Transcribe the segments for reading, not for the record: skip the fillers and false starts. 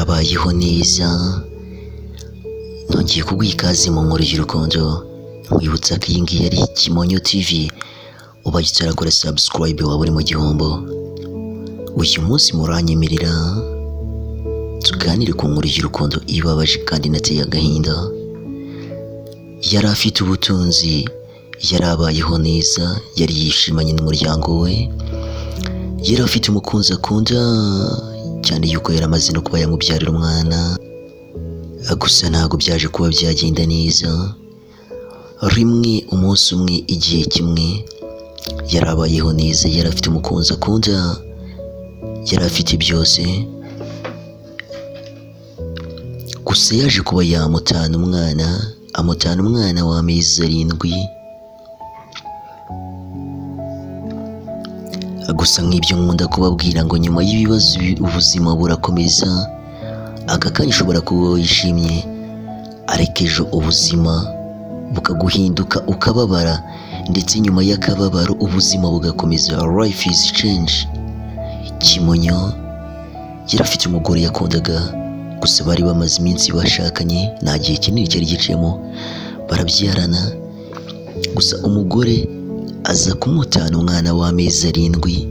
yarabayeho neza. Nongeye kuguha ikaze mu nkuru y'urukundo, nkwibutsa ko iyi ngiyi ari Kimonyo TV. Ubaye utarakora subscribe waba uri mu gihombo. Uyu munsi muranyemerera tuganire ku nkuru y'urukundo ibabaje kandi inateye agahinda. Yari afite ubutunzi, yarabayeho neza, yari yishimanye n'umuryango we, yari afite umukunzi akunda cyane yuko yari amaze no kuba yamubyarira umwana. Gusa ntabwo byaje kuba byagenda neza. Rimwe umunsi umwe igihe kimwe yarabayeho neza, yari afite umukunzi akunda, yari afite byose. Gusa yaje kuba yamutana umwana w'amezi 7. Gusa nk'ibyo nkunda kubabwira ngo nyuma y'ibibazo ubuzima burakomeza. Aka kanya ushobora kuba wishimye, ariko ejo ubuzima bukaguhinduka ukababara, ndetse nyuma y'akababaro ubuzima bugakomeza. Life is change. Kimonyo yari afite umugore yakundaga, gusa bari bamaze iminsi bashakanye, nta gihe kinini cyari giciyemo, barabyarana. Gusa umugore aza kumutana umwana w'amezi 7.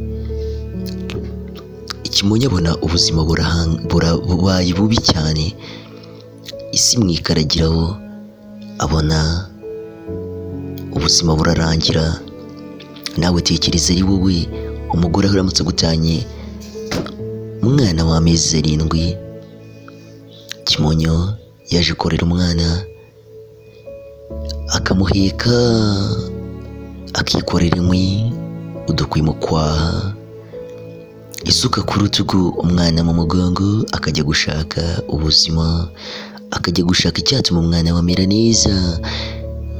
Kimonyo abona ubuzima bubaye bubi cyane, isi mwikaragiraho, abona ubuzima burarangira. Nawe tekereza ari wowe, umugore aramutse agutanye umwana w'amezi 7. Kimonyo yaje korera umwana, akamuheka, akikorera inkwi, udukwi mu kwaha, isuka ku rutugu, umwana mu mugongo, akajya gushaka ubuzima, akajya gushaka icyatuma umwana wamera neza.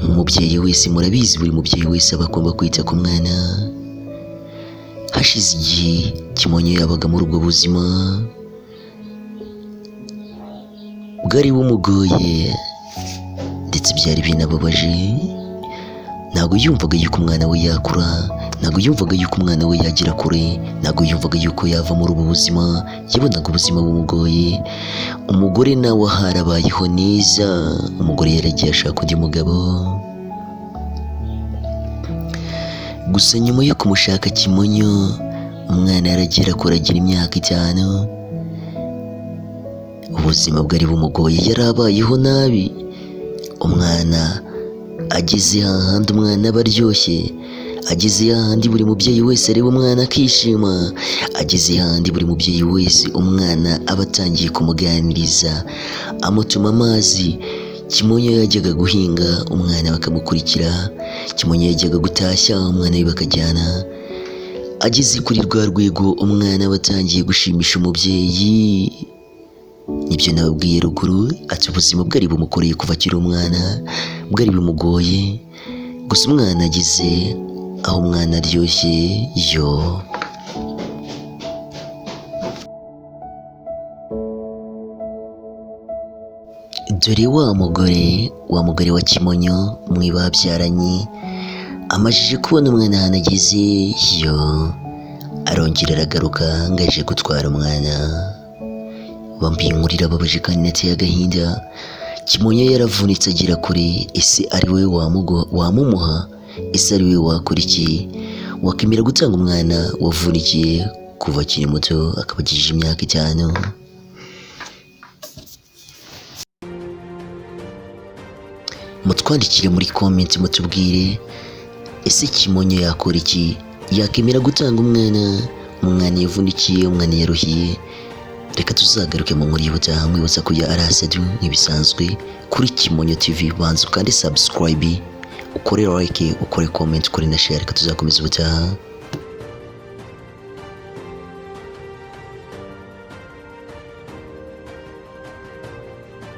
Umubyeyi wese murabizi, buri mubyeyi wese aba agomba kwita ku mwana. Hashize igihe Kimonyo yabaga muri ubwo buzima, bwari bumugoye ndetse byari binababaje. Ntabwo yumvaga yuko umwana we yakura, ntabwo yumvaga yuko umwana we yagira kure, ntabwo yumvaga yuko yava muri ubu buzima. Yabonaga ubuzima bumugoye. Umugore nawe harabayeho neza, umugore yaragiye ashaka undi mugabo. Gusa nyuma yo kumushaka Kimonyo, umwana yaragiye akuragira imyaka 5. Ubuzima bwari bumugoye, yarabayeho nabi. Umwana ageze hahandi umwana aba aryoshye, ageze hahandi buri mubyeyi wese areba umwana akishima, ageze hahandi buri mubyeyi wese umwana aba atangiye kumuganiriza, amutuma amazi. Kimonyo yajyaga guhinga, umwana bakamukurikira. Kimonyo yajyaga gutashya, umwana we bakajyana. Ageze kuri rwa rwego umwana aba atangiye gushimisha umubyeyi. Nibyo nababwiye ruguru, ati ubuzima bwari bumukoreye kuva akiri umwana, bwari bumugoye. Gusa umwana ageze aho umwana aryoshye, yo dore wa mugore wa Kimonyo mwe babyaranye, amajije kubona umwana ahantu ageze, yo arongera aragaruka ngo aje gutwara umwana. Bambiye inkuru irababaje kandi inateye agahinda. Kimonyo yaravunitse agera kure. Ese ari we wamumuha? Ese ari we wakora iki? Wakemera gutanga umwana wavunikiye kuva akiri muto akaba agejeje imyaka 5? Mutwandikire muri comment mutubwire, ese Kimonyo yakora iki? Yakemera gutanga umwana yavunikiye, umwana yaruhiye? Reka tuzagaruke mu nkuru y'ubutaha. Mwibutsa kujya arasadu nk'ibisanzwe kuri Kimonyo TV. Banza ukande subscribe, ukore like, ukore comment, ukore na share. Reka tuzakomeza ubutaha.